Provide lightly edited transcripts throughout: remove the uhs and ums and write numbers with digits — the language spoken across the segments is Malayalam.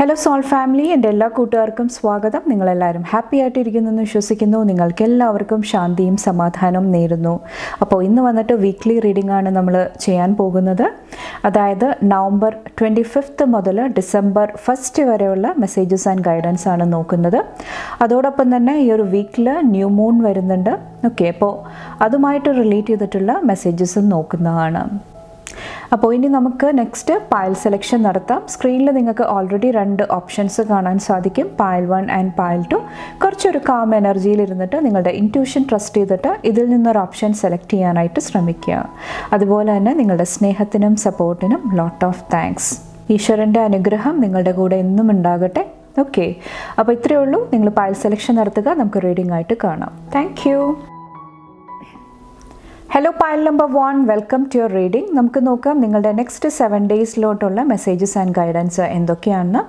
ഹലോ സോൾ ഫാമിലി, എൻ്റെ എല്ലാ കൂട്ടുകാർക്കും സ്വാഗതം. നിങ്ങളെല്ലാവരും ഹാപ്പി ആയിട്ടിരിക്കുന്നെന്ന് വിശ്വസിക്കുന്നു. നിങ്ങൾക്ക് എല്ലാവർക്കും ശാന്തിയും സമാധാനവും നേരുന്നു. അപ്പോൾ ഇന്ന് വന്നിട്ട് വീക്ക്ലി റീഡിംഗ് ആണ് നമ്മൾ ചെയ്യാൻ പോകുന്നത്. അതായത് നവംബർ 25 മുതൽ ഡിസംബർ 1 വരെയുള്ള മെസ്സേജസ് ആൻഡ് ഗൈഡൻസ് ആണ് നോക്കുന്നത്. അതോടൊപ്പം തന്നെ ഈ ഒരു വീക്കിൽ ന്യൂ മൂൺ വരുന്നുണ്ട്. ഓക്കെ, അപ്പോൾ അതുമായിട്ട് റിലേറ്റ് ചെയ്തിട്ടുള്ള മെസ്സേജസും നോക്കുന്നതാണ്. അപ്പോൾ ഇനി നമുക്ക് നെക്സ്റ്റ് പയൽ സെലക്ഷൻ നടത്താം. സ്ക്രീനിൽ നിങ്ങൾക്ക് ഓൾറെഡി 2 ഓപ്ഷൻസ് കാണാൻ സാധിക്കും, പയൽ 1 ആൻഡ് പയൽ 2. കുറച്ചൊരു കാം എനർജിയിൽ ഇരുന്നിട്ട് നിങ്ങളുടെ ഇൻറ്റ്യൂഷൻ ട്രസ്റ്റ് ചെയ്തിട്ട് ഇതിൽ നിന്നൊരു ഓപ്ഷൻ സെലക്ട് ചെയ്യാനായിട്ട് ശ്രമിക്കുക. അതുപോലെ തന്നെ നിങ്ങളുടെ സ്നേഹത്തിനും സപ്പോർട്ടിനും ലോട്ട് ഓഫ് താങ്ക്സ്. ഈശ്വരൻ്റെ അനുഗ്രഹം നിങ്ങളുടെ കൂടെ എന്നും ഉണ്ടാകട്ടെ. ഓക്കെ, അപ്പോൾ ഇത്രയേ ഉള്ളൂ. നിങ്ങൾ പയൽ സെലക്ഷൻ നടത്തുക, നമുക്ക് റീഡിംഗ് ആയിട്ട് കാണാം. Thank you. Hello Payal number 1, welcome to your reading. നമുക്ക് നോക്കാം നിങ്ങളുടെ നെക്സ്റ്റ് 7 ഡേയ്സിലോട്ടുള്ള മെസ്സേജസ് ആൻഡ് ഗൈഡൻസ് എന്തൊക്കെയാണെന്ന്.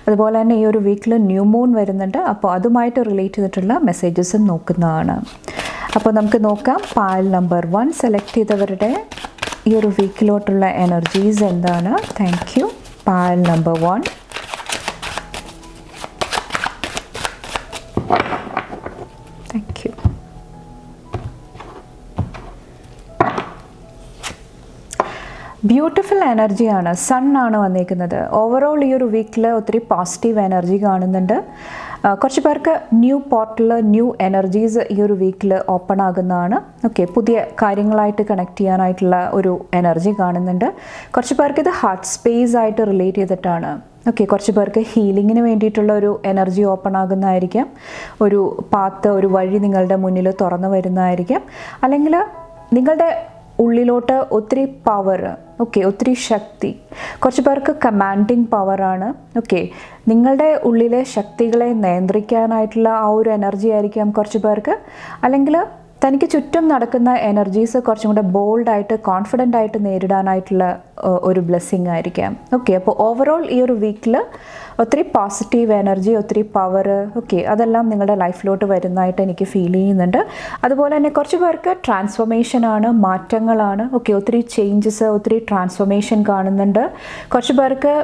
അതുപോലെ തന്നെ ഈ ഒരു വീക്കിൽ ന്യൂ മൂൺ വരുന്നുണ്ട്, അപ്പോൾ അതുമായിട്ട് റിലേറ്റ് ചെയ്തിട്ടുള്ള മെസ്സേജസും നോക്കുന്നതാണ്. അപ്പോൾ നമുക്ക് നോക്കാം പയൽ നമ്പർ 1 സെലക്ട് ചെയ്തവരുടെ ഈ ഒരു വീക്കിലോട്ടുള്ള എനർജീസ് എന്താണ്. Thank U. പയൽ number 1. Thank U. Beautiful എനർജിയാണ്, സൺ ആണ് വന്നിരിക്കുന്നത്. ഓവറോൾ ഈ ഒരു വീക്കിൽ ഒത്തിരി പോസിറ്റീവ് എനർജി കാണുന്നുണ്ട്. കുറച്ച് പേർക്ക് ന്യൂ പോർട്ടൽ, ന്യൂ എനർജീസ് ഈ ഒരു വീക്കിൽ ഓപ്പൺ ആകുന്നതാണ്. ഓക്കെ, പുതിയ കാര്യങ്ങളായിട്ട് കണക്ട് ചെയ്യാനായിട്ടുള്ള ഒരു എനർജി കാണുന്നുണ്ട്. കുറച്ച് പേർക്ക് ഇത് ഹാർട്ട് സ്പേസ് ആയിട്ട് റിലേറ്റ് ചെയ്തിട്ടാണ്. ഓക്കെ, കുറച്ച് പേർക്ക് ഹീലിങ്ങിന് വേണ്ടിയിട്ടുള്ള ഒരു എനർജി ഓപ്പൺ ആകുന്നതായിരിക്കാം. ഒരു പാത്ത്, ഒരു വഴി നിങ്ങളുടെ മുന്നിൽ തുറന്നു വരുന്നതായിരിക്കാം. അല്ലെങ്കിൽ നിങ്ങളുടെ ഉള്ളിലോട്ട് ഒത്തിരി പവർ, ഓക്കെ, ഒത്തിരി ശക്തി. കുറച്ച് പേർക്ക് കമാൻഡിങ് പവറാണ്. ഓക്കെ, നിങ്ങളുടെ ഉള്ളിലെ ശക്തികളെ നിയന്ത്രിക്കാനായിട്ടുള്ള ആ ഒരു എനർജി ആയിരിക്കാം കുറച്ച് പേർക്ക്. അല്ലെങ്കിൽ തനിക്ക് ചുറ്റും നടക്കുന്ന എനർജീസ് കുറച്ചും കൂടെ ബോൾഡായിട്ട്, കോൺഫിഡൻ്റ് ആയിട്ട് നേരിടാനായിട്ടുള്ള ഒരു ബ്ലെസ്സിങ് ആയിരിക്കാം. ഓക്കെ, അപ്പോൾ ഓവറോൾ ഈ ഒരു വീക്കിൽ ഒത്തിരി പോസിറ്റീവ് എനർജി, ഒത്തിരി പവർ, ഓക്കെ, അതെല്ലാം നിങ്ങളുടെ ലൈഫിലോട്ട് വരുന്നതായിട്ട് എനിക്ക് ഫീൽ ചെയ്യുന്നുണ്ട്. അതുപോലെ തന്നെ കുറച്ച് പേർക്ക് ട്രാൻസ്ഫോർമേഷനാണ്, മാറ്റങ്ങളാണ്. ഓക്കെ, ഒത്തിരി ചേഞ്ചസ്, ഒത്തിരി ട്രാൻസ്ഫോർമേഷൻ കാണുന്നുണ്ട്. കുറച്ച് പേർക്ക്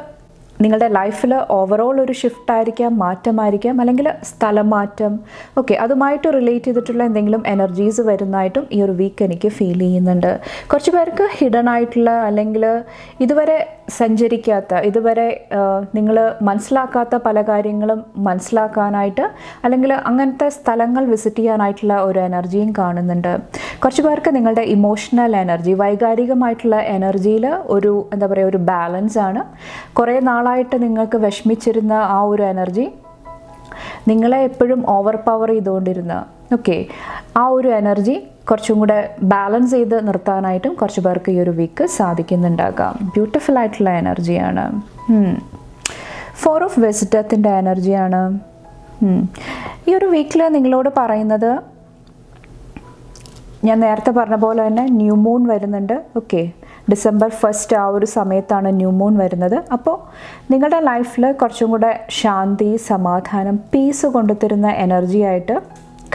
നിങ്ങളുടെ ലൈഫിൽ ഓവറോൾ ഒരു ഷിഫ്റ്റ് ആയിരിക്കാം, മാറ്റമായിരിക്കാം, അല്ലെങ്കിൽ സ്ഥലം മാറ്റം. ഓക്കെ, അതുമായിട്ട് റിലേറ്റ് ചെയ്തിട്ടുള്ള എന്തെങ്കിലും എനർജീസ് വരുന്നതായിട്ടും ഈ ഒരു വീക്ക് എനിക്ക് ഫീൽ ചെയ്യുന്നുണ്ട്. കുറച്ച് പേർക്ക് ഹിഡൻ ആയിട്ടുള്ള, അല്ലെങ്കിൽ ഇതുവരെ സഞ്ചരിക്കാത്ത, ഇതുവരെ നിങ്ങൾ മനസ്സിലാക്കാത്ത പല കാര്യങ്ങളും മനസ്സിലാക്കാനായിട്ട്, അല്ലെങ്കിൽ അങ്ങനത്തെ സ്ഥലങ്ങൾ വിസിറ്റ് ചെയ്യാനായിട്ടുള്ള ഒരു എനർജിയും കാണുന്നുണ്ട്. കുറച്ച് പേർക്ക് നിങ്ങളുടെ ഇമോഷണൽ എനർജി, വൈകാരികമായിട്ടുള്ള എനർജിയിൽ ഒരു എന്താ പറയുക, ഒരു ബാലൻസ് ആണ്. കുറേ നാളായിട്ട് നിങ്ങൾക്ക് വിഷമിച്ചിരുന്ന ആ ഒരു എനർജി, നിങ്ങളെ എപ്പോഴും ഓവർ പവർ ചെയ്തുകൊണ്ടിരുന്ന, ഓക്കെ, ആ ഒരു എനർജി കുറച്ചും കൂടെ ബാലൻസ് ചെയ്ത് നിർത്താനായിട്ടും കുറച്ച് പേർക്ക് ഈ ഒരു വീക്ക് സാധിക്കുന്നുണ്ടാകാം. ബ്യൂട്ടിഫുൾ ആയിട്ടുള്ള എനർജിയാണ്. 4 ഓഫ് വിസിറ്റത്തിൻ്റെ എനർജിയാണ്. ഈ ഒരു വീക്കിൽ നിങ്ങളോട് പറയുന്നത്, ഞാൻ നേരത്തെ പറഞ്ഞ പോലെ തന്നെ ന്യൂ മൂൺ വരുന്നുണ്ട്. ഓക്കെ, ഡിസംബർ 1 ആ ഒരു സമയത്താണ് ന്യൂ മൂൺ വരുന്നത്. അപ്പോൾ നിങ്ങളുടെ ലൈഫിൽ കുറച്ചും കൂടെ ശാന്തി, സമാധാനം, പീസ് കൊണ്ടുതരുന്ന എനർജിയായിട്ട്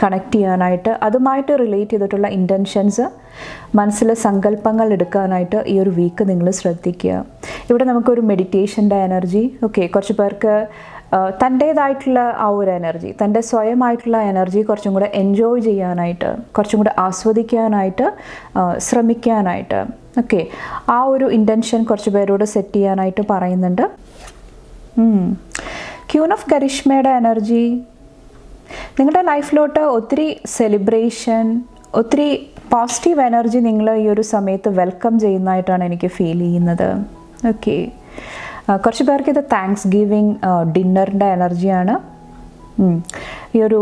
കണക്ട് ചെയ്യാനായിട്ട്, അതുമായിട്ട് റിലേറ്റ് ചെയ്തിട്ടുള്ള ഇൻറ്റൻഷൻസ്, മനസ്സിൽ സങ്കല്പങ്ങൾ എടുക്കാനായിട്ട് ഈ ഒരു വീക്ക് നിങ്ങൾ ശ്രദ്ധിക്കുക. ഇവിടെ നമുക്കൊരു മെഡിറ്റേഷൻ്റെ എനർജി. ഓക്കെ, കുറച്ച് പേർക്ക് തൻ്റേതായിട്ടുള്ള ആ ഒരു എനർജി, തൻ്റെ സ്വയമായിട്ടുള്ള എനർജി കുറച്ചും കൂടെ എൻജോയ് ചെയ്യാനായിട്ട്, കുറച്ചും കൂടെ ആസ്വദിക്കാനായിട്ട് ശ്രമിക്കാനായിട്ട്, ഓക്കെ, ആ ഒരു ഇൻറ്റൻഷൻ കുറച്ച് പേരോട് സെറ്റ് ചെയ്യാനായിട്ട് പറയുന്നുണ്ട്. ക്യൂൻ ഓഫ് കരിഷ്മയുടെ എനർജി, നിങ്ങളുടെ ലൈഫിലോട്ട് ഒത്തിരി സെലിബ്രേഷൻ, ഒത്തിരി പോസിറ്റീവ് എനർജി നിങ്ങൾ ഈ ഒരു സമയത്ത് വെൽക്കം ചെയ്യുന്നതായിട്ടാണ് എനിക്ക് ഫീൽ ചെയ്യുന്നത്. ഓക്കെ, കുറച്ച് പേർക്ക് ഇത് താങ്ക്സ് ഗിവിങ് ഡിന്നറിൻ്റെ എനർജിയാണ്. ഈ ഒരു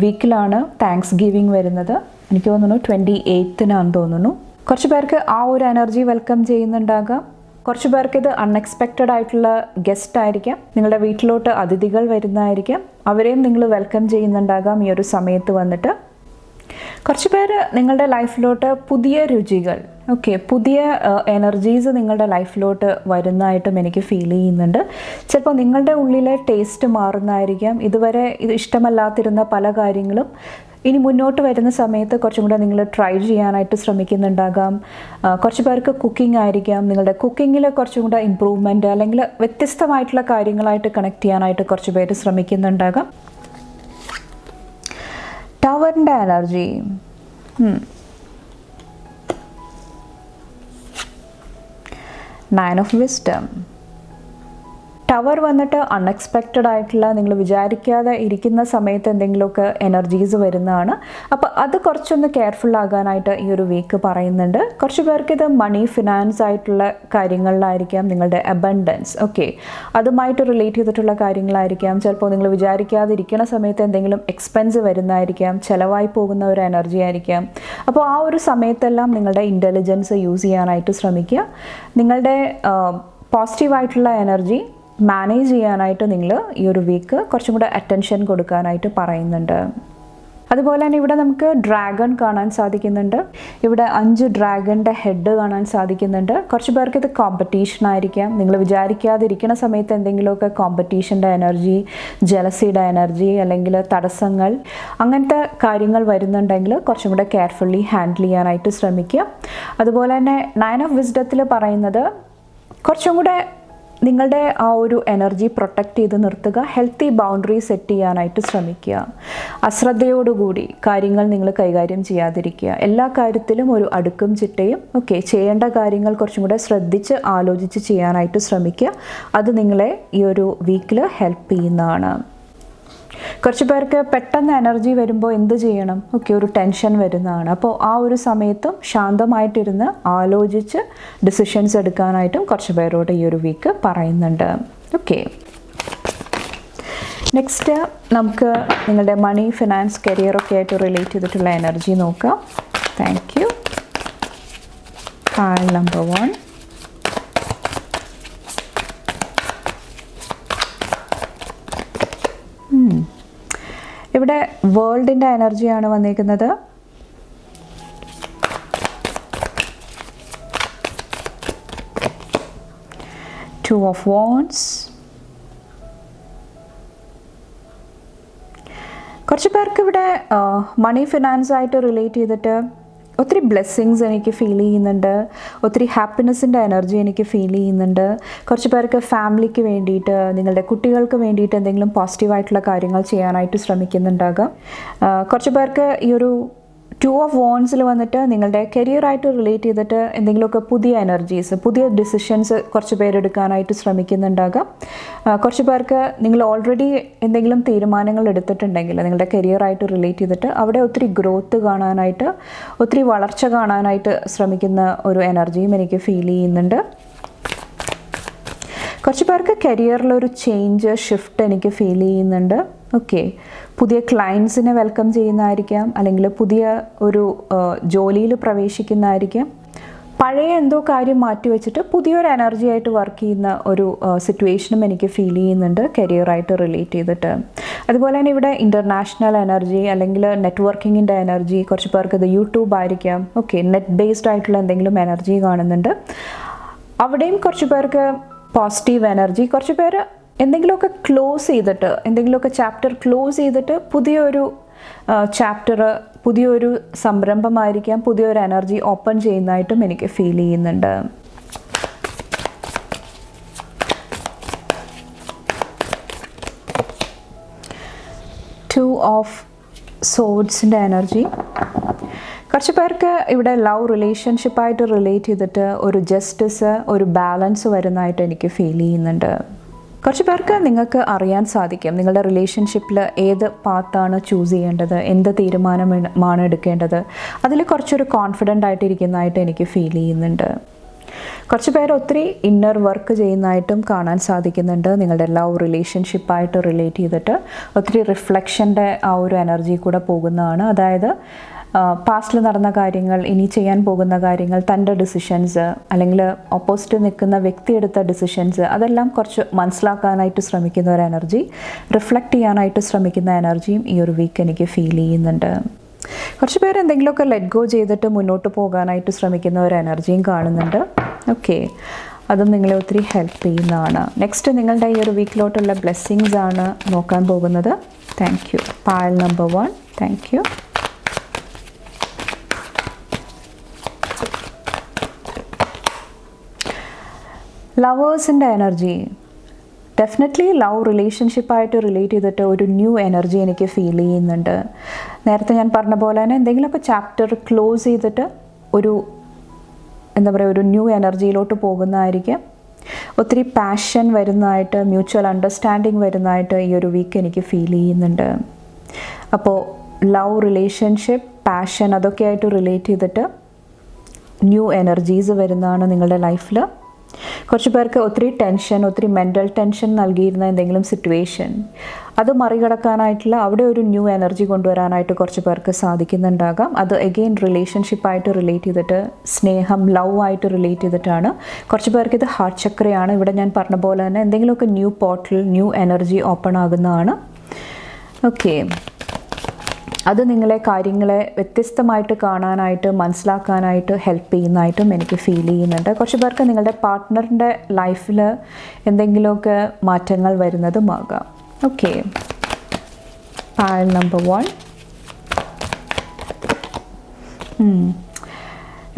വീക്കിലാണ് താങ്ക്സ് ഗിവിങ് വരുന്നത്. എനിക്ക് തോന്നുന്നു 28-നാണെന്ന് തോന്നുന്നു. കുറച്ച് പേർക്ക് ആ ഒരു എനർജി വെൽക്കം ചെയ്യുന്നുണ്ടാകാം. കുറച്ച് പേർക്ക് ഇത് അൺഎക്സ്പെക്റ്റഡ് ആയിട്ടുള്ള ഗസ്റ്റ് ആയിരിക്കാം. നിങ്ങളുടെ വീട്ടിലോട്ട് അതിഥികൾ വരുന്നതായിരിക്കാം. അവരെയും നിങ്ങൾ വെൽക്കം ചെയ്യുന്നുണ്ടാകാം ഈ ഒരു സമയത്ത് വന്നിട്ട്. കുറച്ച് പേര് നിങ്ങളുടെ ലൈഫിലോട്ട് പുതിയ രുചികൾ, ഓക്കെ, പുതിയ എനർജീസ് നിങ്ങളുടെ ലൈഫിലോട്ട് വരുന്നതായിട്ടും എനിക്ക് ഫീൽ ചെയ്യുന്നുണ്ട്. ചിലപ്പോൾ നിങ്ങളുടെ ഉള്ളിലെ ടേസ്റ്റ് മാറുന്നതായിരിക്കാം. ഇതുവരെ ഇത് ഇഷ്ടമല്ലാത്തിരുന്ന പല കാര്യങ്ങളും ഇനി മുന്നോട്ട് വരുന്ന സമയത്ത് കുറച്ചും കൂടെ നിങ്ങൾ ട്രൈ ചെയ്യാനായിട്ട് ശ്രമിക്കുന്നുണ്ടാകാം. കുറച്ച് പേർക്ക് കുക്കിംഗ് ആയിരിക്കാം. നിങ്ങളുടെ കുക്കിങ്ങിൽ കുറച്ചും കൂടെ ഇമ്പ്രൂവ്മെൻറ്റ് അല്ലെങ്കിൽ വ്യത്യസ്തമായിട്ടുള്ള കാര്യങ്ങളായിട്ട് കണക്ട് ചെയ്യാനായിട്ട് കുറച്ച് പേര് ശ്രമിക്കുന്നുണ്ടാകാം. ടവറിൻ്റെ energy, nine of wisdom. Tower വന്നിട്ട് അൺഎക്സ്പെക്റ്റഡ് ആയിട്ടുള്ള, നിങ്ങൾ വിചാരിക്കാതെ ഇരിക്കുന്ന സമയത്ത് എന്തെങ്കിലുമൊക്കെ എനർജീസ് വരുന്നതാണ്. അപ്പോൾ അത് കുറച്ചൊന്ന് കെയർഫുൾ ആകാനായിട്ട് ഈ ഒരു വീക്ക് പറയുന്നുണ്ട്. കുറച്ച് പേർക്ക് ഇത് മണി ഫിനാൻസ് ആയിട്ടുള്ള കാര്യങ്ങളിലായിരിക്കാം, നിങ്ങളുടെ അബണ്ടൻസ്, ഓക്കെ, അതുമായിട്ട് റിലേറ്റ് ചെയ്തിട്ടുള്ള കാര്യങ്ങളായിരിക്കാം. ചിലപ്പോൾ നിങ്ങൾ വിചാരിക്കാതെ ഇരിക്കുന്ന സമയത്ത് എന്തെങ്കിലും എക്സ്പെൻസ് വരുന്നതായിരിക്കാം, ചിലവായി പോകുന്ന ഒരു എനർജി ആയിരിക്കാം. അപ്പോൾ ആ ഒരു സമയത്തെല്ലാം നിങ്ങളുടെ ഇൻ്റലിജൻസ് യൂസ് ചെയ്യാനായിട്ട് ശ്രമിക്കുക. നിങ്ങളുടെ പോസിറ്റീവായിട്ടുള്ള എനർജി മാനേജ് ചെയ്യാനായിട്ട് നിങ്ങൾ ഈ ഒരു വീക്ക് കുറച്ചും കൂടെ അറ്റൻഷൻ കൊടുക്കാനായിട്ട് പറയുന്നുണ്ട്. അതുപോലെ തന്നെ ഇവിടെ നമുക്ക് ഡ്രാഗൺ കാണാൻ സാധിക്കുന്നുണ്ട്. ഇവിടെ 5 ഡ്രാഗണിൻ്റെ ഹെഡ് കാണാൻ സാധിക്കുന്നുണ്ട്. കുറച്ച് പേർക്ക് ഇത് കോമ്പറ്റീഷൻ ആയിരിക്കാം. നിങ്ങൾ വിചാരിക്കാതിരിക്കുന്ന സമയത്ത് എന്തെങ്കിലുമൊക്കെ കോമ്പറ്റീഷൻ്റെ എനർജി, ജലസിയുടെ എനർജി അല്ലെങ്കിൽ തടസ്സങ്ങൾ, അങ്ങനത്തെ കാര്യങ്ങൾ വരുന്നുണ്ടെങ്കിൽ കുറച്ചും കൂടെ കെയർഫുള്ളി ഹാൻഡിൽ ചെയ്യാനായിട്ട് ശ്രമിക്കുക. അതുപോലെ തന്നെ 9 ഓഫ് വിസ്ഡത്തിൽ പറയുന്നത് കുറച്ചും കൂടെ നിങ്ങളുടെ ആ ഒരു എനർജി പ്രൊട്ടക്റ്റ് ചെയ്ത് നിർത്തുക. ഹെൽത്തി ബൗണ്ടറി സെറ്റ് ചെയ്യാനായിട്ട് ശ്രമിക്കുക. അശ്രദ്ധയോടുകൂടി കാര്യങ്ങൾ നിങ്ങൾ കൈകാര്യം ചെയ്യാതിരിക്കുക. എല്ലാ കാര്യത്തിലും ഒരു അടുക്കും ചിട്ടയും, ഓക്കെ, ചെയ്യേണ്ട കാര്യങ്ങൾ കുറച്ചും കൂടെ ശ്രദ്ധിച്ച് ആലോചിച്ച് ചെയ്യാനായിട്ട് ശ്രമിക്കുക. അത് നിങ്ങളെ ഈ ഒരു വീക്കിൽ ഹെൽപ്പ് ചെയ്യുന്നതാണ്. കുറച്ച് പേർക്ക് പെട്ടെന്ന് എനർജി വരുമ്പോൾ എന്ത് ചെയ്യണം, ഓക്കെ, ഒരു ടെൻഷൻ വരുന്നതാണ്. അപ്പോൾ ആ ഒരു സമയത്തും ശാന്തമായിട്ടിരുന്ന് ആലോചിച്ച് ഡിസിഷൻസ് എടുക്കാനായിട്ടും കുറച്ച് പേരോട് ഈ ഒരു വീക്ക് പറയുന്നുണ്ട്. ഓക്കെ, നെക്സ്റ്റ് നമുക്ക് നിങ്ങളുടെ മണി, ഫിനാൻസ്, കരിയറൊക്കെ ആയിട്ട് റിലേറ്റ് ചെയ്തിട്ടുള്ള എനർജി നോക്കാം. Thank U. File number 1. ഇവിടെ വേൾഡിൻ്റെ എനർജിയാണ് വന്നിരിക്കുന്നത്. Two of wands. കുറച്ച് പേർക്ക് ഇവിടെ മണി ഫിനാൻസ് ആയിട്ട് റിലേറ്റ് ചെയ്തിട്ട് ഒത്തിരി ബ്ലെസ്സിങ്സ് എനിക്ക് ഫീൽ ചെയ്യുന്നുണ്ട്. ഒത്തിരി ഹാപ്പിനെസ്സിൻ്റെ എനർജി എനിക്ക് ഫീൽ ചെയ്യുന്നുണ്ട്. കുറച്ച് പേർക്ക് ഫാമിലിക്ക് വേണ്ടിയിട്ട്, നിങ്ങളുടെ കുട്ടികൾക്ക് വേണ്ടിയിട്ട് എന്തെങ്കിലും പോസിറ്റീവായിട്ടുള്ള കാര്യങ്ങൾ ചെയ്യാനായിട്ട് ശ്രമിക്കുന്നുണ്ടാകാം. കുറച്ച് പേർക്ക് ഈ ഒരു 2 ഓഫ് വാൻഡ്സിൽ വന്നിട്ട് നിങ്ങളുടെ കരിയറായിട്ട് റിലേറ്റ് ചെയ്തിട്ട് എന്തെങ്കിലുമൊക്കെ പുതിയ എനർജീസ്, പുതിയ ഡിസിഷൻസ് കുറച്ച് പേരെടുക്കാനായിട്ട് ശ്രമിക്കുന്നുണ്ടാകാം. കുറച്ച് പേർക്ക് നിങ്ങൾ ഓൾറെഡി എന്തെങ്കിലും തീരുമാനങ്ങൾ എടുത്തിട്ടുണ്ടെങ്കിൽ നിങ്ങളുടെ കരിയറായിട്ട് റിലേറ്റ് ചെയ്തിട്ട് അവിടെ ഒത്തിരി ഗ്രോത്ത് കാണാനായിട്ട്, ഒത്തിരി വളർച്ച കാണാനായിട്ട് ശ്രമിക്കുന്ന ഒരു എനർജിയും എനിക്ക് ഫീൽ ചെയ്യുന്നുണ്ട്. കുറച്ച് പേർക്ക് കരിയറിലൊരു ചേഞ്ച്, ഷിഫ്റ്റ് എനിക്ക് ഫീൽ ചെയ്യുന്നുണ്ട്. ഓക്കെ, പുതിയ ക്ലയൻസിനെ വെൽക്കം ചെയ്യുന്നതായിരിക്കാം, അല്ലെങ്കിൽ പുതിയ ഒരു ജോലിയിൽ പ്രവേശിക്കുന്നതായിരിക്കാം. പഴയ എന്തോ കാര്യം മാറ്റി വെച്ചിട്ട് പുതിയൊരു എനർജി ആയിട്ട് വർക്ക് ചെയ്യുന്ന ഒരു സിറ്റുവേഷനും എനിക്ക് ഫീൽ ചെയ്യുന്നുണ്ട് കരിയറായിട്ട് റിലേറ്റ് ചെയ്തിട്ട്. അതുപോലെ തന്നെ ഇവിടെ ഇൻ്റർനാഷണൽ എനർജി അല്ലെങ്കിൽ നെറ്റ്വർക്കിങ്ങിൻ്റെ എനർജി, കുറച്ച് പേർക്ക് ഇത് യൂട്യൂബ് ആയിരിക്കാം. ഓക്കെ, നെറ്റ് ബേസ്ഡ് ആയിട്ടുള്ള എന്തെങ്കിലും എനർജി കാണുന്നുണ്ട്. അവിടെയും കുറച്ച് പേർക്ക് പോസിറ്റീവ് എനർജി. കുറച്ച് പേര് എന്തെങ്കിലുമൊക്കെ ക്ലോസ് ചെയ്തിട്ട്, എന്തെങ്കിലുമൊക്കെ ചാപ്റ്റർ ക്ലോസ് ചെയ്തിട്ട് പുതിയൊരു ചാപ്റ്റർ, പുതിയൊരു സംരംഭമായിരിക്കാം, പുതിയൊരു എനർജി ഓപ്പൺ ചെയ്യുന്നതായിട്ടും എനിക്ക് ഫീൽ ചെയ്യുന്നുണ്ട്. ടു ഓഫ് സോഡ്സിൻ്റെ എനർജി. കുറച്ച് പേർക്ക് ഇവിടെ ലവ് റിലേഷൻഷിപ്പായിട്ട് റിലേറ്റ് ചെയ്തിട്ട് ഒരു ജസ്റ്റിസ്, ഒരു ബാലൻസ് വരുന്നതായിട്ട് എനിക്ക് ഫീൽ ചെയ്യുന്നുണ്ട്. കുറച്ച് പേർക്ക് നിങ്ങൾക്ക് അറിയാൻ സാധിക്കും നിങ്ങളുടെ റിലേഷൻഷിപ്പിൽ ഏത് പാത്താണ് ചൂസ് ചെയ്യേണ്ടത്, എന്ത് തീരുമാനമാണ് എടുക്കേണ്ടത്. അതിൽ കുറച്ചൊരു കോൺഫിഡൻ്റ് ആയിട്ടിരിക്കുന്നതായിട്ട് എനിക്ക് ഫീൽ ചെയ്യുന്നുണ്ട്. കുറച്ച് പേർ ഒത്തിരി ഇന്നർ വർക്ക് ചെയ്യുന്നതായിട്ടും കാണാൻ സാധിക്കുന്നുണ്ട്. നിങ്ങളുടെ ലവ് റിലേഷൻഷിപ്പായിട്ട് റിലേറ്റ് ചെയ്തിട്ട് ഒത്തിരി റിഫ്ലക്ഷൻ്റെ ആ ഒരു എനർജി കൂടെ പോകുന്നതാണ്. അതായത് പാസ്റ്റിൽ നടന്ന കാര്യങ്ങൾ, ഇനി ചെയ്യാൻ പോകുന്ന കാര്യങ്ങൾ, തൻ്റെ ഡിസിഷൻസ് അല്ലെങ്കിൽ ഓപ്പോസിറ്റ് നിൽക്കുന്ന വ്യക്തി എടുത്ത ഡിസിഷൻസ്, അതെല്ലാം കുറച്ച് മനസ്സിലാക്കാനായിട്ട് ശ്രമിക്കുന്ന ഒരു എനർജി, റിഫ്ലക്റ്റ് ചെയ്യാനായിട്ട് ശ്രമിക്കുന്ന എനർജിയും ഈ ഒരു വീക്ക് എനിക്ക് ഫീൽ ചെയ്യുന്നുണ്ട്. കുറച്ച് പേര് എന്തെങ്കിലുമൊക്കെ ലെറ്റ് ഗോ ചെയ്തിട്ട് മുന്നോട്ട് പോകാനായിട്ട് ശ്രമിക്കുന്ന ഒരു എനർജിയും കാണുന്നുണ്ട്. ഓക്കെ, അതും നിങ്ങളെ ഒത്തിരി ഹെൽപ്പ് ചെയ്യുന്നതാണ്. നെക്സ്റ്റ് നിങ്ങളുടെ ഈ ഒരു വീക്കിലോട്ടുള്ള ബ്ലെസ്സിങ്സ് ആണ് നോക്കാൻ പോകുന്നത്. Thank you. Pile number 1. Thank you. ലവേഴ്സിൻ്റെ എനർജി, ഡെഫിനറ്റ്ലി ലവ് റിലേഷൻഷിപ്പായിട്ട് റിലേറ്റ് ചെയ്തിട്ട് ഒരു ന്യൂ എനർജി എനിക്ക് ഫീൽ ചെയ്യുന്നുണ്ട്. നേരത്തെ ഞാൻ പറഞ്ഞ പോലെ തന്നെ എന്തെങ്കിലുമൊക്കെ ചാപ്റ്റർ ക്ലോസ് ചെയ്തിട്ട് ഒരു എന്താ പറയുക, ഒരു ന്യൂ എനർജിയിലോട്ട് പോകുന്നതായിരിക്കും. ഒത്തിരി പാഷൻ വരുന്നതായിട്ട്, മ്യൂച്വൽ അണ്ടർസ്റ്റാൻഡിങ് വരുന്നതായിട്ട് ഈ ഒരു വീക്ക് എനിക്ക് ഫീൽ ചെയ്യുന്നുണ്ട്. അപ്പോൾ ലവ്, റിലേഷൻഷിപ്പ്, പാഷൻ അതൊക്കെ ആയിട്ട് റിലേറ്റ് ചെയ്തിട്ട് ന്യൂ എനർജീസ് വരുന്നതാണ് നിങ്ങളുടെ ലൈഫിൽ. കുറച്ച് പേർക്ക് ഒത്തിരി ടെൻഷൻ, ഒത്തിരി മെൻ്റൽ ടെൻഷൻ നൽകിയിരുന്ന എന്തെങ്കിലും സിറ്റുവേഷൻ, അത് മറികടക്കാനായിട്ടുള്ള അവിടെ ഒരു ന്യൂ എനർജി കൊണ്ടുവരാനായിട്ട് കുറച്ച് പേർക്ക് സാധിക്കുന്നുണ്ടാകാം. അത് എഗെയിൻ റിലേഷൻഷിപ്പായിട്ട് റിലേറ്റ് ചെയ്തിട്ട്, സ്നേഹം, ലവ് ആയിട്ട് റിലേറ്റ് ചെയ്തിട്ടാണ്. കുറച്ച് പേർക്ക് ഇത് ഹാർട്ട് ചക്രയാണ്. ഇവിടെ ഞാൻ പറഞ്ഞ പോലെ തന്നെ എന്തെങ്കിലുമൊക്കെ new portal, new energy open ആകുന്നതാണ്. ഓക്കെ, അത് നിങ്ങളെ കാര്യങ്ങളെ വ്യത്യസ്തമായിട്ട് കാണാനായിട്ട്, മനസ്സിലാക്കാനായിട്ട് ഹെൽപ്പ് ചെയ്യുന്നതായിട്ടും എനിക്ക് ഫീൽ ചെയ്യുന്നുണ്ട്. കുറച്ച് പേർക്ക് നിങ്ങളുടെ പാർട്ട്ണറിൻ്റെ ലൈഫിൽ എന്തെങ്കിലുമൊക്കെ മാറ്റങ്ങൾ വരുന്നതുമാകാം. ഓക്കെ, പായൽ നമ്പർ 1.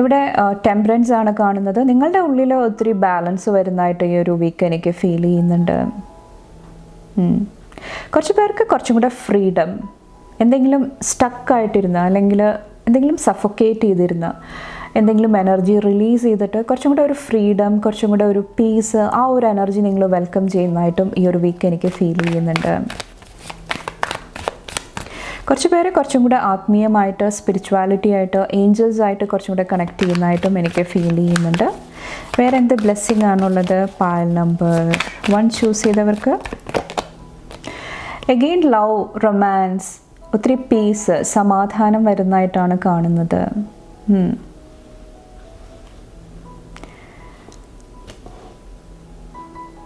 ഇവിടെ ടെമ്പറൻസ് ആണ് കാണുന്നത്. നിങ്ങളുടെ ഉള്ളിൽ ഒത്തിരി ബാലൻസ് വരുന്നതായിട്ട് ഈ ഒരു വീക്ക് എനിക്ക് ഫീൽ ചെയ്യുന്നുണ്ട്. കുറച്ച് പേർക്ക് കുറച്ചും കൂടെ ഫ്രീഡം, എന്തെങ്കിലും സ്റ്റക്കായിട്ടിരുന്ന അല്ലെങ്കിൽ എന്തെങ്കിലും സഫോക്കേറ്റ് ചെയ്തിരുന്ന എന്തെങ്കിലും എനർജി റിലീസ് ചെയ്തിട്ട് കുറച്ചും കൂടെ ഒരു ഫ്രീഡം, കുറച്ചും കൂടെ ഒരു പീസ്, ആ ഒരു എനർജി നിങ്ങൾ വെൽക്കം ചെയ്യുന്നതായിട്ടും ഈ ഒരു വീക്ക് എനിക്ക് ഫീൽ ചെയ്യുന്നുണ്ട്. കുറച്ച് പേര് കുറച്ചും കൂടെ ആത്മീയമായിട്ട്, സ്പിരിച്വാലിറ്റി ആയിട്ട്, ഏഞ്ചൽസ് ആയിട്ട് കുറച്ചും കൂടെ കണക്ട് ചെയ്യുന്നതായിട്ടും എനിക്ക് ഫീൽ ചെയ്യുന്നുണ്ട്. വേറെ എന്ത് ബ്ലെസ്സിങ് ആണുള്ളത്? പായൽ നമ്പർ 1 ചൂസ് ചെയ്തവർക്ക് എഗെയിൻ ലവ്, റൊമാൻസ്, ഒത്തിരി പീസ്, സമാധാനം വരുന്നതായിട്ടാണ് കാണുന്നത്.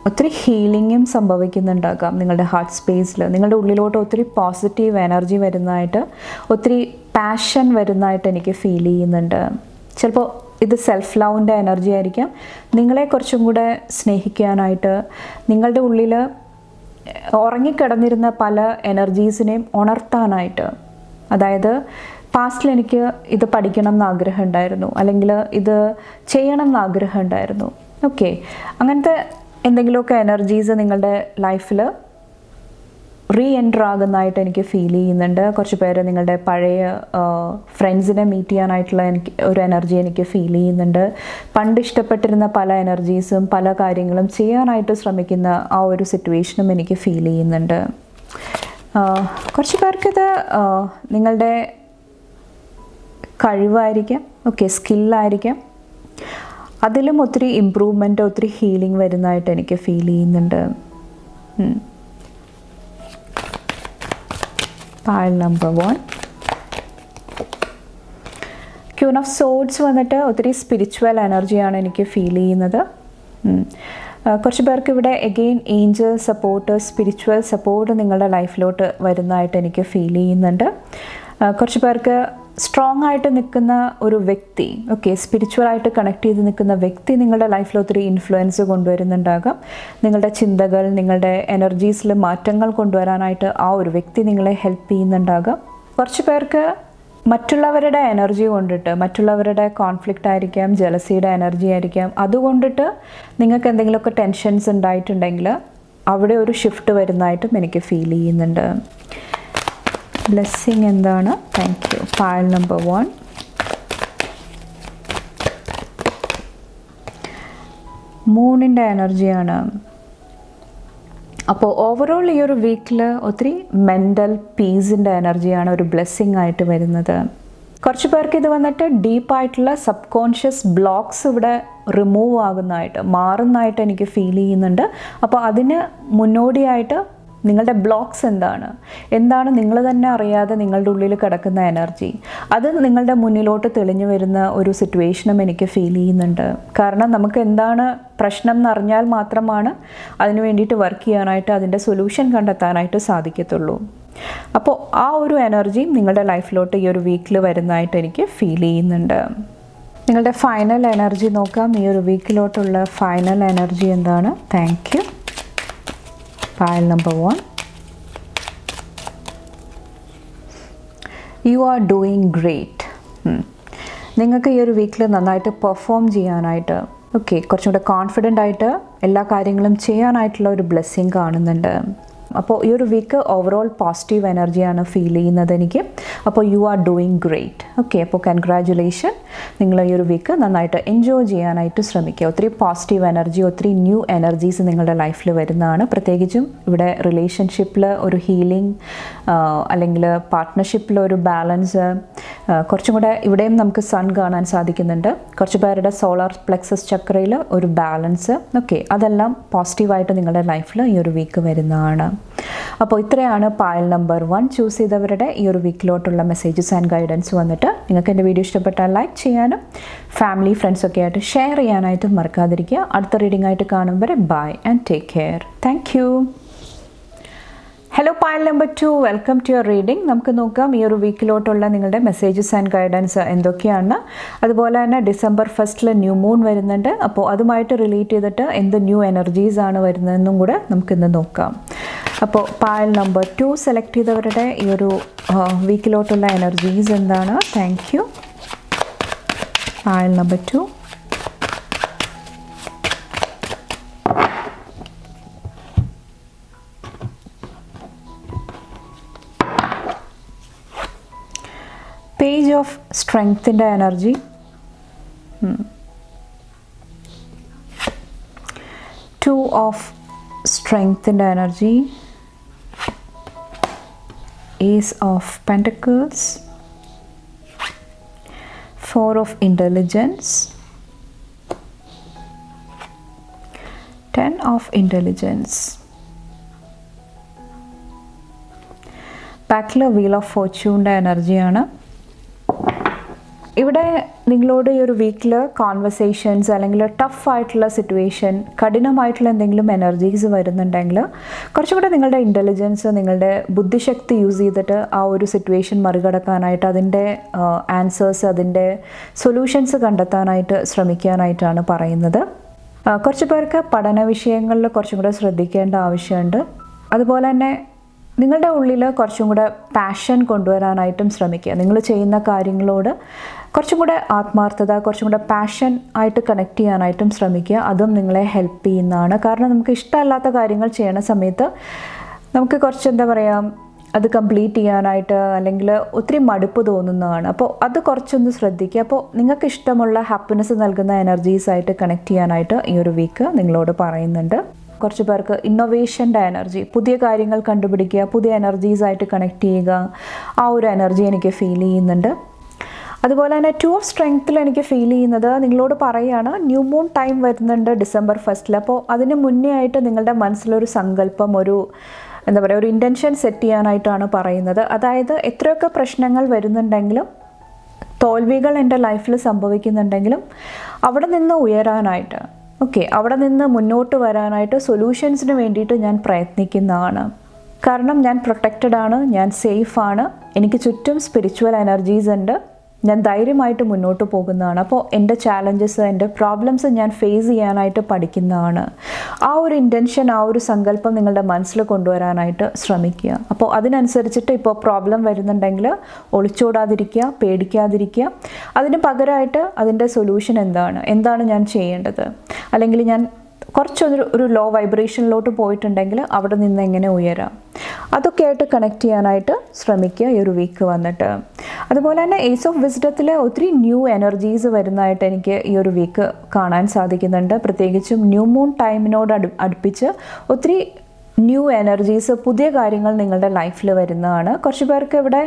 ഒത്തിരി ഹീലിങ്ങും സംഭവിക്കുന്നുണ്ടാകാം നിങ്ങളുടെ ഹാർട്ട് സ്പേസിൽ. നിങ്ങളുടെ ഉള്ളിലോട്ട് ഒത്തിരി പോസിറ്റീവ് എനർജി വരുന്നതായിട്ട്, ഒത്തിരി പാഷൻ വരുന്നതായിട്ട് എനിക്ക് ഫീൽ ചെയ്യുന്നുണ്ട്. ചിലപ്പോൾ ഇത് സെൽഫ് ലവിൻ്റെ എനർജി ആയിരിക്കാം. നിങ്ങളെ കുറച്ചും കൂടെ സ്നേഹിക്കാനായിട്ട്, നിങ്ങളുടെ ഉള്ളിൽ ഉറങ്ങിക്കിടന്നിരുന്ന പല എനർജീസിനെയും ഉണർത്താനായിട്ട്. അതായത് പാസ്റ്റിൽ എനിക്ക് ഇത് പഠിക്കണം എന്ന് ആഗ്രഹം ഉണ്ടായിരുന്നു, അല്ലെങ്കിൽ ഇത് ചെയ്യണം എന്ന് ആഗ്രഹം ഉണ്ടായിരുന്നു. ഓക്കെ, അങ്ങനത്തെ എന്തെങ്കിലുമൊക്കെ എനർജീസ് നിങ്ങളുടെ ലൈഫിൽ റീ എൻറ്റർ ആകുന്നതായിട്ട് എനിക്ക് ഫീൽ ചെയ്യുന്നുണ്ട്. കുറച്ച് പേര് നിങ്ങളുടെ പഴയ ഫ്രണ്ട്സിനെ മീറ്റ് ചെയ്യാനായിട്ടുള്ള ഒരു എനർജി എനിക്ക് ഫീൽ ചെയ്യുന്നുണ്ട്. പണ്ട് ഇഷ്ടപ്പെട്ടിരുന്ന പല എനർജീസും പല കാര്യങ്ങളും ചെയ്യാനായിട്ട് ശ്രമിക്കുന്ന ആ ഒരു സിറ്റുവേഷനും എനിക്ക് ഫീൽ ചെയ്യുന്നുണ്ട്. കുറച്ച് പേർക്കിത് നിങ്ങളുടെ കഴിവായിരിക്കാം, ഓക്കെ, സ്കില്ലായിരിക്കാം. അതിലും ഒത്തിരി ഇമ്പ്രൂവ്മെൻറ്റ്, ഒത്തിരി ഹീലിംഗ് വരുന്നതായിട്ട് എനിക്ക് ഫീൽ ചെയ്യുന്നുണ്ട്. പായൽ നമ്പർ 1 ക്യൂൻ ഓഫ് സോഡ്സ് വന്നിട്ട് ഒത്തിരി സ്പിരിച്വൽ എനർജിയാണ് എനിക്ക് ഫീൽ ചെയ്യുന്നത്. കുറച്ച് പേർക്ക് ഇവിടെ again Angel support, spiritual support നിങ്ങളുടെ ലൈഫിലോട്ട് വരുന്നതായിട്ട് എനിക്ക് ഫീൽ ചെയ്യുന്നുണ്ട്. കുറച്ച് പേർക്ക് സ്ട്രോങ് ആയിട്ട് നിൽക്കുന്ന ഒരു വ്യക്തി, ഓക്കെ, സ്പിരിച്വലായിട്ട് കണക്ട് ചെയ്ത് നിൽക്കുന്ന വ്യക്തി നിങ്ങളുടെ ലൈഫിൽ ഒത്തിരി ഇൻഫ്ലുവൻസ് കൊണ്ടുവരുന്നുണ്ടാകാം. നിങ്ങളുടെ ചിന്തകൾ, നിങ്ങളുടെ എനർജീസിൽ മാറ്റങ്ങൾ കൊണ്ടുവരാനായിട്ട് ആ ഒരു വ്യക്തി നിങ്ങളെ ഹെൽപ്പ് ചെയ്യുന്നുണ്ടാകാം. കുറച്ച് പേർക്ക് മറ്റുള്ളവരുടെ എനർജി കൊണ്ടിട്ട്, മറ്റുള്ളവരുടെ കോൺഫ്ലിക്റ്റ് ആയിരിക്കാം, ജലസിയുടെ എനർജി ആയിരിക്കാം, അതുകൊണ്ടിട്ട് നിങ്ങൾക്ക് എന്തെങ്കിലുമൊക്കെ ടെൻഷൻസ് ഉണ്ടായിട്ടുണ്ടെങ്കിൽ അവിടെ ഒരു ഷിഫ്റ്റ് വരുന്നതായിട്ടും എനിക്ക് ഫീൽ ചെയ്യുന്നുണ്ട്. ബ്ലെസ്സിങ് എന്താണ്? Thank you. പായൽ നമ്പർ 1 മൂണിൻ്റെ എനർജിയാണ്. അപ്പോൾ ഓവറോൾ ഈ ഒരു വീക്കിൽ ഒത്തിരി മെൻ്റൽ പീസിൻ്റെ എനർജിയാണ് ഒരു ബ്ലെസ്സിങ് ആയിട്ട് വരുന്നത്. കുറച്ച് പേർക്ക് ഇത് വന്നിട്ട് ഡീപ്പായിട്ടുള്ള സബ് കോൺഷ്യസ് ബ്ലോക്ക്സ് ഇവിടെ റിമൂവ് ആകുന്നതായിട്ട്, മാറുന്നതായിട്ട് എനിക്ക് ഫീൽ ചെയ്യുന്നുണ്ട്. അപ്പോൾ അതിന് മുന്നോടിയായിട്ട് നിങ്ങളുടെ ബ്ലോക്ക്സ് എന്താണ് നിങ്ങൾ തന്നെ അറിയാതെ നിങ്ങളുടെ ഉള്ളിൽ കിടക്കുന്ന എനർജി, അത് നിങ്ങളുടെ മുന്നിലോട്ട് തെളിഞ്ഞു വരുന്ന ഒരു സിറ്റുവേഷനും എനിക്ക് ഫീൽ ചെയ്യുന്നുണ്ട്. കാരണം നമുക്ക് എന്താണ് പ്രശ്നം എന്നറിഞ്ഞാൽ മാത്രമാണ് അതിന് വേണ്ടിയിട്ട് വർക്ക് ചെയ്യാനായിട്ട്, അതിൻ്റെ സൊല്യൂഷൻ കണ്ടെത്താനായിട്ട് സാധിക്കത്തുള്ളൂ. അപ്പോൾ ആ ഒരു എനർജിയും നിങ്ങളുടെ ലൈഫിലോട്ട് ഈ ഒരു വീക്കിൽ വരുന്നതായിട്ട് എനിക്ക് ഫീൽ ചെയ്യുന്നുണ്ട്. നിങ്ങളുടെ ഫൈനൽ എനർജി നോക്കാം. ഈ ഒരു വീക്കിലോട്ടുള്ള ഫൈനൽ എനർജി എന്താണ്? Thank U. Pile number 1. You are doing great. നിങ്ങൾക്ക് ഈ ഒരു വീക്കിൽ നന്നായിട്ട് പെർഫോം ചെയ്യാനായിട്ട്, ഓക്കെ, കുറച്ചും കൂടെ കോൺഫിഡൻ്റ് ആയിട്ട് എല്ലാ കാര്യങ്ങളും ചെയ്യാനായിട്ടുള്ള ഒരു ബ്ലെസ്സിങ് കാണുന്നുണ്ട്. അപ്പോൾ ഈ ഒരു വീക്ക് ഓവറോൾ പോസിറ്റീവ് എനർജിയാണ് ഫീൽ ചെയ്യുന്നത് എനിക്ക്. അപ്പോൾ you are doing great. Okay, അപ്പോൾ കൺഗ്രാജുലേഷൻ. നിങ്ങൾ ഈ ഒരു വീക്ക് നന്നായിട്ട് എൻജോയ് ചെയ്യാനായിട്ട് ശ്രമിക്കുക. ഒത്തിരി പോസിറ്റീവ് എനർജി, ഒത്തിരി ന്യൂ എനർജീസ് നിങ്ങളുടെ ലൈഫിൽ വരുന്നതാണ്. പ്രത്യേകിച്ചും ഇവിടെ റിലേഷൻഷിപ്പിൽ ഒരു ഹീലിംഗ്, അല്ലെങ്കിൽ പാർട്ട്ണർഷിപ്പിൽ ഒരു ബാലൻസ്, കുറച്ചും കൂടെ ഇവിടെയും നമുക്ക് സൺ കാണാൻ സാധിക്കുന്നുണ്ട്. കുറച്ച് പേരുടെ സോളാർ പ്ലെക്സസ് ചക്രയിൽ ഒരു ബാലൻസ്. ഓക്കെ, അതെല്ലാം പോസിറ്റീവായിട്ട് നിങ്ങളുടെ ലൈഫിൽ ഈ ഒരു വീക്ക് വരുന്നതാണ്. അപ്പോൾ ഇത്രയാണ് പായൽ നമ്പർ 1 ചൂസ് ചെയ്തവരുടെ ഈ ഒരു വീക്കിലോട്ടുള്ള മെസ്സേജസ് ആൻഡ് ഗൈഡൻസ് വന്നിട്ട്. നിങ്ങൾക്ക് എൻ്റെ വീഡിയോ ഇഷ്ടപ്പെട്ടാൽ ലൈക്ക് ചെയ്യാനും ഫാമിലി ഫ്രണ്ട്സൊക്കെ ആയിട്ട് ഷെയർ ചെയ്യാനായിട്ടും മറക്കാതിരിക്കുക. അടുത്ത റീഡിംഗ് ആയിട്ട് കാണും വരെ bye and take care. Thank you. Hello Payal number 2, welcome to your reading. നമുക്ക് നോക്കാം ഈ ഒരു വീക്കിലോട്ടുള്ള നിങ്ങളുടെ മെസ്സേജസ് ആൻഡ് ഗൈഡൻസ് എന്തൊക്കെയാണ്. അതുപോലെ തന്നെ ഡിസംബർ 1 ന്യൂ മൂൺ വരുന്നുണ്ട്. അപ്പോൾ അതുമായിട്ട് റിലേറ്റ് ചെയ്തിട്ട് എന്ത് ന്യൂ എനർജീസ് ആണ് വരുന്നതെന്നും കൂടെ നമുക്കിന്ന് നോക്കാം. അപ്പോൾ പായൽ നമ്പർ 2 സെലക്ട് ചെയ്തവരുടെ ഈ ഒരു വീക്കിലോട്ടുള്ള എനർജീസ് എന്താണ്? Thank you. Pile number 2. Page of സ്ട്രെങ്ത്തിൻ്റെ എനർജി, ടു ഓഫ് സ്ട്രെങ്ത്തിൻ്റെ energy, ace of pentacles, 4 of intelligence, 10 of intelligence. ബാക്കിൽ വീൽ ഓഫ് ഫോർച്യൂണിൻ്റെ എനർജിയാണ്. ഇവിടെ നിങ്ങളോട് ഈ ഒരു വീക്കിൽ കോൺവെർസേഷൻസ് അല്ലെങ്കിൽ ടഫായിട്ടുള്ള സിറ്റുവേഷൻ, കഠിനമായിട്ടുള്ള എന്തെങ്കിലും എനർജീസ് വരുന്നുണ്ടെങ്കിൽ കുറച്ചുകൂടെ നിങ്ങളുടെ ഇൻ്റലിജൻസ്, നിങ്ങളുടെ ബുദ്ധിശക്തി യൂസ് ചെയ്തിട്ട് ആ ഒരു സിറ്റുവേഷൻ മറികടക്കാനായിട്ട്, അതിൻ്റെ ആൻസേഴ്സ്, അതിൻ്റെ സൊല്യൂഷൻസ് കണ്ടെത്താനായിട്ട് ശ്രമിക്കാനായിട്ടാണ് പറയുന്നത്. കുറച്ച് പേർക്ക് പഠന വിഷയങ്ങളിൽ കുറച്ചും കൂടെ ശ്രദ്ധിക്കേണ്ട ആവശ്യമുണ്ട്. അതുപോലെ തന്നെ നിങ്ങളുടെ ഉള്ളിൽ കുറച്ചും കൂടെ പാഷൻ കൊണ്ടുവരാനായിട്ടും ശ്രമിക്കുക. നിങ്ങൾ ചെയ്യുന്ന കാര്യങ്ങളോട് കുറച്ചും കൂടെ ആത്മാർത്ഥത, കുറച്ചും കൂടെ പാഷൻ ആയിട്ട് കണക്ട് ചെയ്യാനായിട്ടും ശ്രമിക്കുക. അതും നിങ്ങളെ ഹെൽപ്പ് ചെയ്യുന്നതാണ്. കാരണം നമുക്ക് ഇഷ്ടമല്ലാത്ത കാര്യങ്ങൾ ചെയ്യണ സമയത്ത് നമുക്ക് കുറച്ച് എന്താ പറയുക, അത് കംപ്ലീറ്റ് ചെയ്യാനായിട്ട് അല്ലെങ്കിൽ ഒത്തിരി മടുപ്പ് തോന്നുന്നതാണ്. അപ്പോൾ അത് കുറച്ചൊന്ന് ശ്രദ്ധിക്കുക. അപ്പോൾ നിങ്ങൾക്ക് ഇഷ്ടമുള്ള ഹാപ്പിനെസ് നൽകുന്ന എനർജീസായിട്ട് കണക്ട് ചെയ്യാനായിട്ട് ഈ ഒരു വീക്ക് നിങ്ങളോട് പറയുന്നുണ്ട്. കുറച്ച് പേർക്ക് ഇന്നൊവേഷൻ്റെ എനർജി, പുതിയ കാര്യങ്ങൾ കണ്ടുപിടിക്കുക, പുതിയ എനർജീസായിട്ട് കണക്ട് ചെയ്യുക, ആ ഒരു എനർജി എനിക്ക് ഫീൽ ചെയ്യുന്നുണ്ട്. അതുപോലെ തന്നെ 2 ഓഫ് സ്ട്രെങ്ത്തിൽ എനിക്ക് ഫീൽ ചെയ്യുന്നത് നിങ്ങളോട് പറയുകയാണ്, ന്യൂ മൂൺ ടൈം വരുന്നുണ്ട് ഡിസംബർ 1. അപ്പോൾ അതിന് മുന്നേ ആയിട്ട് നിങ്ങളുടെ മനസ്സിലൊരു സങ്കല്പം, ഒരു എന്താ പറയുക, ഒരു ഇൻറ്റൻഷൻ സെറ്റ് ചെയ്യാനായിട്ടാണ് പറയുന്നത്. അതായത് എത്രയൊക്കെ പ്രശ്നങ്ങൾ വരുന്നുണ്ടെങ്കിലും, തോൽവികൾ എൻ്റെ ലൈഫിൽ സംഭവിക്കുന്നുണ്ടെങ്കിലും അവിടെ നിന്ന് ഉയരാനായിട്ട്, ഓക്കെ, അവിടെ നിന്ന് മുന്നോട്ട് വരാനായിട്ട് സൊല്യൂഷൻസിന് വേണ്ടിയിട്ട് ഞാൻ പ്രയത്നിക്കുന്നതാണ്. കാരണം ഞാൻ പ്രൊട്ടക്റ്റഡ് ആണ്, ഞാൻ സേഫാണ്, എനിക്ക് ചുറ്റും സ്പിരിച്വൽ എനർജീസ് ഉണ്ട്, ഞാൻ ധൈര്യമായിട്ട് മുന്നോട്ട് പോകുന്നതാണ്. അപ്പോൾ എൻ്റെ ചാലഞ്ചസ്, എൻ്റെ പ്രോബ്ലംസ് ഞാൻ ഫേസ് ചെയ്യാനായിട്ട് പഠിക്കുന്നതാണ്. ആ ഒരു ഇൻറ്റൻഷൻ, ആ ഒരു സങ്കല്പം നിങ്ങളുടെ മനസ്സിൽ കൊണ്ടുവരാനായിട്ട് ശ്രമിക്കുക. അപ്പോൾ അതിനനുസരിച്ചിട്ട് ഇപ്പോൾ പ്രോബ്ലം വരുന്നുണ്ടെങ്കിൽ ഒളിച്ചോടാതിരിക്കുക, പേടിക്കാതിരിക്കുക. അതിന് പകരമായിട്ട് അതിൻ്റെ സൊല്യൂഷൻ എന്താണ് ഞാൻ ചെയ്യേണ്ടത്, അല്ലെങ്കിൽ ഞാൻ കുറച്ചൊരു ലോ വൈബ്രേഷനിലോട്ട് പോയിട്ടുണ്ടെങ്കിൽ അവിടെ നിന്ന് എങ്ങനെ ഉയരാം, അതൊക്കെ ആയിട്ട് കണക്ട് ചെയ്യാനായിട്ട് ശ്രമിക്കുക ഈ ഒരു വീക്ക് വന്നിട്ട്. അതുപോലെ തന്നെ ഏസ് ഓഫ് വിസ്ഡത്തിൽ ഒത്തിരി ന്യൂ എനർജീസ് വരുന്നതായിട്ട് എനിക്ക് ഈ ഒരു വീക്ക് കാണാൻ സാധിക്കുന്നുണ്ട്. പ്രത്യേകിച്ചും ന്യൂ മൂൺ ടൈമിനോട് അടുപ്പിച്ച് ഒത്തിരി ന്യൂ എനർജീസ്, പുതിയ കാര്യങ്ങൾ നിങ്ങളുടെ ലൈഫിൽ വരുന്നതാണ്. കുറച്ച് പേർക്ക് ഇവിടെ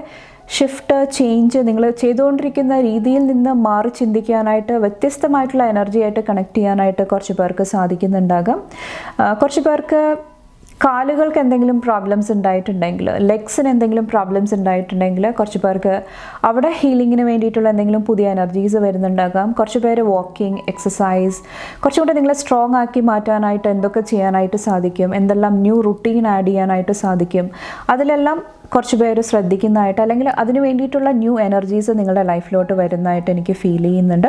ഷിഫ്റ്റ്, ചേഞ്ച്, നിങ്ങൾ ചെയ്തുകൊണ്ടിരിക്കുന്ന രീതിയിൽ നിന്ന് മാറി ചിന്തിക്കാനായിട്ട്, വ്യത്യസ്തമായിട്ടുള്ള എനർജി ആയിട്ട് കണക്ട് ചെയ്യാനായിട്ട് കുറച്ച് പേർക്ക് സാധിക്കുന്നുണ്ടാകാം. കുറച്ച് പേർക്ക് കാലുകൾക്ക് എന്തെങ്കിലും പ്രോബ്ലംസ് ഉണ്ടായിട്ടുണ്ടെങ്കിൽ, ലെഗ്സിന് എന്തെങ്കിലും പ്രോബ്ലംസ് ഉണ്ടായിട്ടുണ്ടെങ്കിൽ കുറച്ച് പേർക്ക് അവിടെ ഹീലിങ്ങിന് വേണ്ടിയിട്ടുള്ള എന്തെങ്കിലും പുതിയ എനർജീസ് വരുന്നുണ്ടാകാം. കുറച്ച് പേര് വാക്കിംഗ്, എക്സസൈസ്, കുറച്ചും കൂടെ നിങ്ങളെ സ്ട്രോങ് ആക്കി മാറ്റാനായിട്ട് എന്തൊക്കെ ചെയ്യാനായിട്ട് സാധിക്കും, എന്തെല്ലാം ന്യൂ റുട്ടീൻ ആഡ് ചെയ്യാനായിട്ട് സാധിക്കും, അതിലെല്ലാം കുറച്ച് പേര് ശ്രദ്ധിക്കുന്നതായിട്ട്, അല്ലെങ്കിൽ അതിന് വേണ്ടിയിട്ടുള്ള ന്യൂ എനർജീസ് നിങ്ങളുടെ ലൈഫിലോട്ട് വരുന്നതായിട്ട് എനിക്ക് ഫീൽ ചെയ്യുന്നുണ്ട്.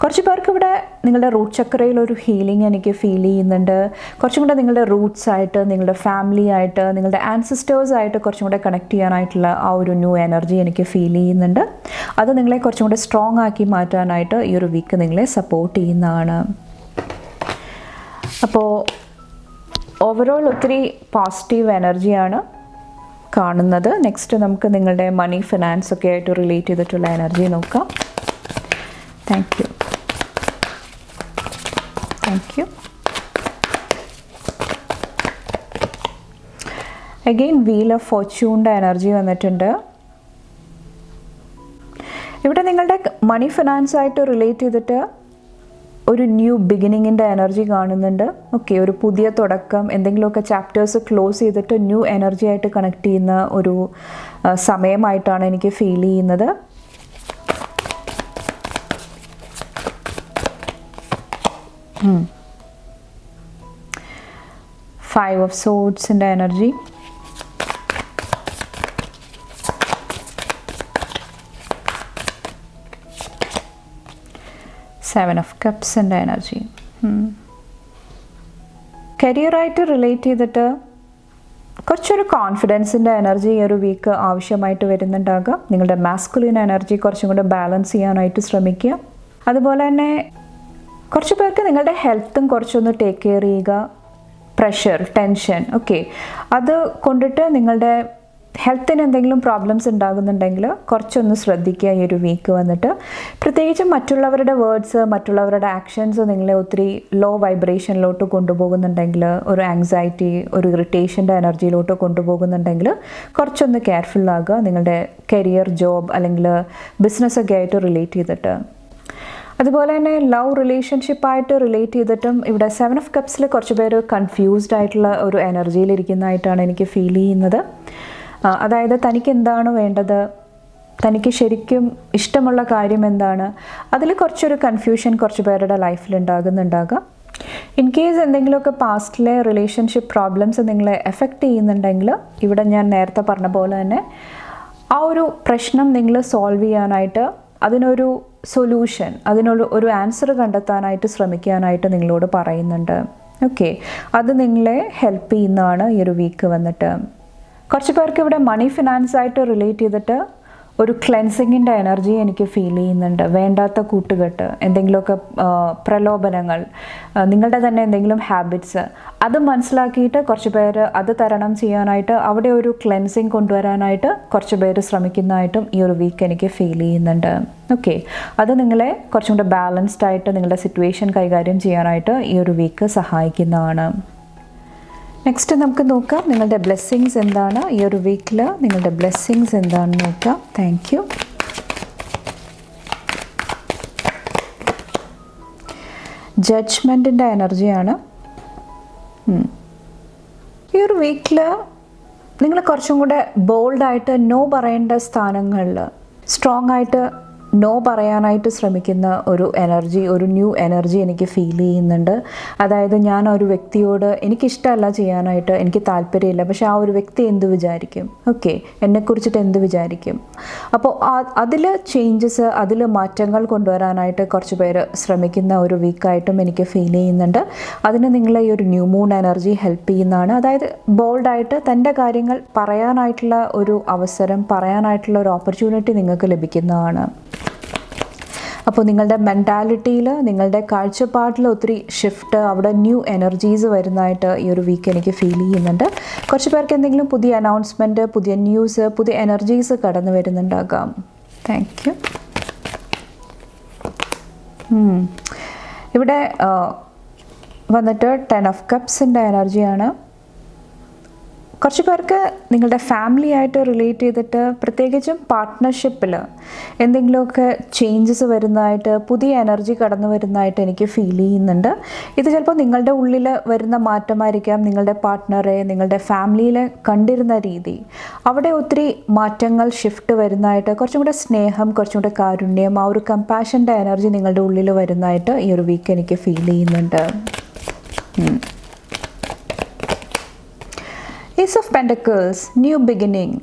കുറച്ച് പേർക്ക് ഇവിടെ നിങ്ങളുടെ റൂട്ട് ചക്രയിൽ ഒരു ഹീലിംഗ് എനിക്ക് ഫീൽ ചെയ്യുന്നുണ്ട്. കുറച്ചും കൂടെ നിങ്ങളുടെ റൂട്ട്സ് ആയിട്ട്, നിങ്ങളുടെ ഫാമിലി ആയിട്ട്, നിങ്ങളുടെ ആൻസിസ്റ്റേഴ്സ് ആയിട്ട് കുറച്ചും കൂടെ കണക്ട് ചെയ്യാനായിട്ടുള്ള ആ ഒരു ന്യൂ എനർജി എനിക്ക് ഫീൽ ചെയ്യുന്നുണ്ട്. അത് നിങ്ങളെ കുറച്ചും കൂടെ സ്ട്രോങ് ആക്കി മാറ്റാനായിട്ട് ഈ ഒരു വീക്ക് നിങ്ങളെ സപ്പോർട്ട് ചെയ്യുന്നതാണ്. അപ്പോൾ ഓവറോൾ ഒത്തിരി പോസിറ്റീവ് എനർജിയാണ് കാണുന്നത്. നെക്സ്റ്റ് നമുക്ക് നിങ്ങളുടെ മണി ഫിനാൻസ് ഒക്കെ ആയിട്ട് റിലേറ്റ് ചെയ്തിട്ടുള്ള എനർജി നോക്കാം. Thank you. Again wheel of ഫോർച്യൂണിൻ്റെ എനർജി വന്നിട്ടുണ്ട്. ഇവിടെ നിങ്ങളുടെ മണി ഫിനാൻസ് ആയിട്ട് റിലേറ്റ് ചെയ്തിട്ട് ഒരു ന്യൂ ബിഗിനിങ്ങിൻ്റെ എനർജി കാണുന്നുണ്ട്. ഓക്കെ, ഒരു പുതിയ തുടക്കം, എന്തെങ്കിലുമൊക്കെ ചാപ്റ്റേഴ്സ് ക്ലോസ് ചെയ്തിട്ട് ന്യൂ എനർജി ആയിട്ട് കണക്ട് ചെയ്യുന്ന ഒരു സമയമായിട്ടാണ് എനിക്ക് ഫീൽ ചെയ്യുന്നത്. ഫൈവ് ഓഫ് സോഡ്സിൻ്റെ എനർജി, സെവൻ ഓഫ് കപ്സിൻ്റെ എനർജി. കരിയറായിട്ട് റിലേറ്റ് ചെയ്തിട്ട് കുറച്ചൊരു കോൺഫിഡൻസിൻ്റെ എനർജി ഈ ഒരു വീക്ക് ആവശ്യമായിട്ട് വരുന്നുണ്ടാകാം. നിങ്ങളുടെ മാസ്കുലിൻ എനർജി കുറച്ചും കൂടെ ബാലൻസ് ചെയ്യാനായിട്ട് ശ്രമിക്കുക. അതുപോലെ തന്നെ കുറച്ച് പേർക്ക് നിങ്ങളുടെ ഹെൽത്തും കുറച്ചൊന്ന് ടേക്ക് കെയർ ചെയ്യുക. പ്രഷർ, ടെൻഷൻ, ഓക്കെ, അത് കൊണ്ടിട്ട് നിങ്ങളുടെ ഹെൽത്തിന് എന്തെങ്കിലും പ്രോബ്ലംസ് ഉണ്ടാകുന്നുണ്ടെങ്കിൽ കുറച്ചൊന്ന് ശ്രദ്ധിക്കുക ഈ ഒരു വീക്ക് വന്നിട്ട്. പ്രത്യേകിച്ചും മറ്റുള്ളവരുടെ വേർഡ്സ്, മറ്റുള്ളവരുടെ ആക്ഷൻസ് നിങ്ങളെ ഒത്തിരി ലോ വൈബ്രേഷനിലോട്ട് കൊണ്ടുപോകുന്നുണ്ടെങ്കിൽ, ഒരു ആങ്സൈറ്റി, ഒരു ഇറിറ്റേഷൻ്റെ എനർജിയിലോട്ട് കൊണ്ടുപോകുന്നുണ്ടെങ്കിൽ കുറച്ചൊന്ന് കെയർഫുൾ ആകുക നിങ്ങളുടെ കരിയർ, ജോബ് അല്ലെങ്കിൽ ബിസിനസ്സൊക്കെ ആയിട്ട് റിലേറ്റ് ചെയ്തിട്ട്. അതുപോലെ തന്നെ ലവ് റിലേഷൻഷിപ്പായിട്ട് റിലേറ്റ് ചെയ്തിട്ടും ഇവിടെ സെവൻ ഓഫ് കപ്സിൽ കുറച്ച് പേര് കൺഫ്യൂസ്ഡ് ആയിട്ടുള്ള ഒരു എനർജിയിലിരിക്കുന്നതായിട്ടാണ് എനിക്ക് ഫീൽ ചെയ്യുന്നത്. അതായത് തനിക്ക് എന്താണ് വേണ്ടത്, തനിക്ക് ശരിക്കും ഇഷ്ടമുള്ള കാര്യം എന്താണ്, അതിൽ കുറച്ചൊരു കൺഫ്യൂഷൻ കുറച്ച് പേരുടെ ലൈഫിൽ ഉണ്ടാകുന്നുണ്ടാകാം. ഇൻ കേസ് എന്തെങ്കിലുമൊക്കെ പാസ്റ്റിലെ റിലേഷൻഷിപ്പ് പ്രോബ്ലംസ് നിങ്ങളെ എഫക്റ്റ് ചെയ്യുന്നുണ്ടെങ്കിൽ ഇവിടെ ഞാൻ നേരത്തെ പറഞ്ഞ പോലെ തന്നെ ആ ഒരു പ്രശ്നം നിങ്ങൾ സോൾവ് ചെയ്യാനായിട്ട്, അതിനൊരു സൊല്യൂഷൻ, ഒരു ആൻസർ കണ്ടെത്താനായിട്ട് ശ്രമിക്കാനായിട്ട് നിങ്ങളോട് പറയുന്നുണ്ട്. ഓക്കെ, അത് നിങ്ങളെ ഹെൽപ്പ് ചെയ്യുന്നതാണ് ഈ ഒരു വീക്ക് വന്നിട്ട്. കുറച്ച് പേർക്ക് ഇവിടെ മണി ഫിനാൻസ് ആയിട്ട് റിലേറ്റ് ചെയ്തിട്ട് ഒരു ക്ലെൻസിങ്ങിൻ്റെ എനർജി എനിക്ക് ഫീൽ ചെയ്യുന്നുണ്ട്. വേണ്ടാത്ത കൂട്ടുകെട്ട്, എന്തെങ്കിലുമൊക്കെ പ്രലോഭനങ്ങൾ, നിങ്ങളുടെ തന്നെ എന്തെങ്കിലും ഹാബിറ്റ്സ്, അത് മനസ്സിലാക്കിയിട്ട് കുറച്ച് പേര് അത് തരണം ചെയ്യാനായിട്ട് അവിടെ ഒരു ക്ലെൻസിങ് കൊണ്ടുവരാനായിട്ട് കുറച്ച് പേര് ശ്രമിക്കുന്നതായിട്ടും ഈ ഒരു വീക്ക് എനിക്ക് ഫീൽ ചെയ്യുന്നുണ്ട്. ഓക്കെ, അത് നിങ്ങളെ കുറച്ചും കൂടെ ബാലൻസ്ഡ് ആയിട്ട് നിങ്ങളുടെ സിറ്റുവേഷൻ കൈകാര്യം ചെയ്യാനായിട്ട് ഈ ഒരു വീക്ക് സഹായിക്കുന്നതാണ്. നെക്സ്റ്റ് നമുക്ക് നോക്കാം നിങ്ങളുടെ ബ്ലെസ്സിങ്സ് എന്താണ് ഈ ഒരു വീക്കിൽ, നിങ്ങളുടെ ബ്ലെസ്സിങ്സ് എന്താണെന്ന് നോക്കാം. Thank U. ജഡ്ജ്മെൻറ്റിൻ്റെ എനർജിയാണ്. ഈ ഒരു വീക്കിൽ നിങ്ങൾ കുറച്ചും കൂടെ ബോൾഡായിട്ട് നോ പറയേണ്ട സ്ഥാനങ്ങളിൽ സ്ട്രോങ് ആയിട്ട് നോ പറയാനായിട്ട് ശ്രമിക്കുന്ന ഒരു എനർജി, ഒരു ന്യൂ എനർജി എനിക്ക് ഫീൽ ചെയ്യുന്നുണ്ട്. അതായത് ഞാൻ ഒരു വ്യക്തിയോട് എനിക്കിഷ്ടമല്ല ചെയ്യാനായിട്ട്, എനിക്ക് താല്പര്യമില്ല, പക്ഷേ ആ ഒരു വ്യക്തി എന്ത് വിചാരിക്കും, ഓക്കെ, എന്നെക്കുറിച്ചിട്ട് എന്ത് വിചാരിക്കും, അപ്പോൾ അതിൽ ചേഞ്ചസ്, അതിൽ മാറ്റങ്ങൾ കൊണ്ടുവരാനായിട്ട് കുറച്ച് പേര് ശ്രമിക്കുന്ന ഒരു വീക്കായിട്ടും എനിക്ക് ഫീൽ ചെയ്യുന്നുണ്ട്. അതിന് നിങ്ങളെ ഈ ഒരു ന്യൂ മൂൺ എനർജി ഹെൽപ്പ് ചെയ്യുന്നതാണ്. അതായത് ബോൾഡായിട്ട് തൻ്റെ കാര്യങ്ങൾ പറയാനായിട്ടുള്ള ഒരു അവസരം, പറയാനായിട്ടുള്ള ഒരു ഓപ്പർച്യൂണിറ്റി നിങ്ങൾക്ക് ലഭിക്കുന്നതാണ്. അപ്പോൾ നിങ്ങളുടെ മെൻറ്റാലിറ്റിയിൽ, നിങ്ങളുടെ കാഴ്ചപ്പാടിൽ ഒത്തിരി ഷിഫ്റ്റ്, അവിടെ ന്യൂ എനർജീസ് വരുന്നതായിട്ട് ഈ ഒരു വീക്ക് എനിക്ക് ഫീൽ ചെയ്യുന്നുണ്ട്. കുറച്ച് പേർക്ക് എന്തെങ്കിലും പുതിയ അനൗൺസ്മെൻറ്റ്, പുതിയ ന്യൂസ്, പുതിയ എനർജീസ് കടന്നു വരുന്നുണ്ടാകാം. Thank you. ഇവിടെ വന്നിട്ട് 10 ഓഫ് കപ്സിൻ്റെ എനർജിയാണ്. കുറച്ച് പേർക്ക് നിങ്ങളുടെ ഫാമിലി ആയിട്ട് റിലേറ്റ് ചെയ്തിട്ട്, പ്രത്യേകിച്ചും പാർട്ട്ണർഷിപ്പിൽ എന്തെങ്കിലുമൊക്കെ ചേഞ്ചസ് വരുന്നതായിട്ട്, പുതിയ എനർജി കടന്നു വരുന്നതായിട്ട് എനിക്ക് ഫീൽ ചെയ്യുന്നുണ്ട്. ഇത് ചിലപ്പോൾ നിങ്ങളുടെ ഉള്ളിൽ വരുന്ന മാറ്റമായിരിക്കാം. നിങ്ങളുടെ പാർട്ട്ണറെ, നിങ്ങളുടെ ഫാമിലിയിൽ കണ്ടിരുന്ന രീതി, അവിടെ ഒത്തിരി മാറ്റങ്ങൾ, ഷിഫ്റ്റ് വരുന്നതായിട്ട്, കുറച്ചും കൂടെ സ്നേഹം, കുറച്ചും കൂടെ കാരുണ്യം, ആ ഒരു കമ്പാഷൻ്റെ എനർജി നിങ്ങളുടെ ഉള്ളിൽ വരുന്നതായിട്ട് ഈ ഒരു വീക്ക് എനിക്ക് ഫീൽ ചെയ്യുന്നുണ്ട്. Ace of Pentacles, new beginning.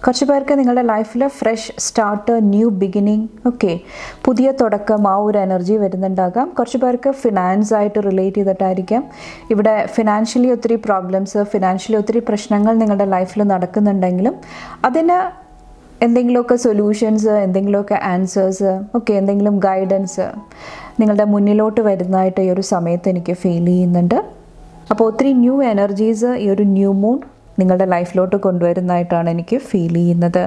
കുറച്ച് പേർക്ക് നിങ്ങളുടെ ലൈഫിൽ fresh start, new beginning, okay, പുതിയ തുടക്കം, ആ ഒരു എനർജി വരുന്നുണ്ടാകാം. കുറച്ച് പേർക്ക് ഫിനാൻസ് ആയിട്ട് റിലേറ്റ് ചെയ്തിട്ടായിരിക്കാം. ഇവിടെ ഫിനാൻഷ്യലി ഒത്തിരി പ്രോബ്ലംസ്, ഫിനാൻഷ്യലി ഒത്തിരി പ്രശ്നങ്ങൾ നിങ്ങളുടെ ലൈഫിൽ നടക്കുന്നുണ്ടെങ്കിലും അതിന് എന്തെങ്കിലുമൊക്കെ സൊല്യൂഷൻസ്, എന്തെങ്കിലുമൊക്കെ ആൻസേഴ്സ്, ഓക്കെ, എന്തെങ്കിലും ഗൈഡൻസ് നിങ്ങളുടെ മുന്നിലോട്ട് വരുന്നതായിട്ട് ഈ ഒരു സമയത്ത് എനിക്ക് ഫീൽ ചെയ്യുന്നുണ്ട്. അപ്പോൾ ഒത്തിരി ന്യൂ എനർജീസ് ഈ ഒരു ന്യൂ മൂൺ നിങ്ങളുടെ ലൈഫിലോട്ട് കൊണ്ടുവരുന്നതായിട്ടാണ് എനിക്ക് ഫീൽ ചെയ്യുന്നത്.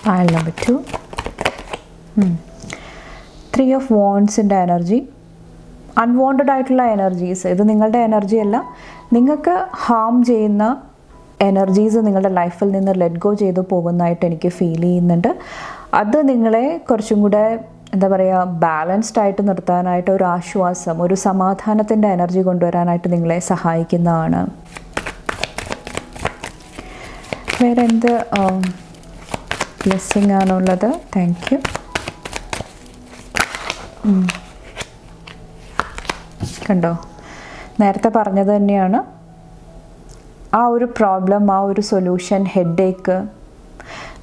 Pile number 2. 3 of Wandsൻ്റെ energy, unwanted ആയിട്ടുള്ള എനർജീസ്. ഇത് നിങ്ങളുടെ എനർജി അല്ല, നിങ്ങൾക്ക് ഹാം ചെയ്യുന്ന എനർജീസ് നിങ്ങളുടെ ലൈഫിൽ നിന്ന് ലെറ്റ് ഗോ ചെയ്ത് പോകുന്നതായിട്ട് എനിക്ക് ഫീൽ ചെയ്യുന്നുണ്ട്. അത് നിങ്ങളെ കുറച്ചും കൂടെ എന്താ പറയുക, ബാലൻസ്ഡ് ആയിട്ട് നിർത്താനായിട്ട്, ഒരു ആശ്വാസം, ഒരു സമാധാനത്തിൻ്റെ എനർജി കൊണ്ടുവരാനായിട്ട് നിങ്ങളെ സഹായിക്കുന്നതാണ്. വേറെ എന്ത് ബ്ലെസ്സിങ് ആണുള്ളത്? Thank you. കണ്ടോ, നേരത്തെ പറഞ്ഞത് തന്നെയാണ്. ആ ഒരു പ്രോബ്ലം, ആ ഒരു സൊല്യൂഷൻ, ഹെഡേക്ക്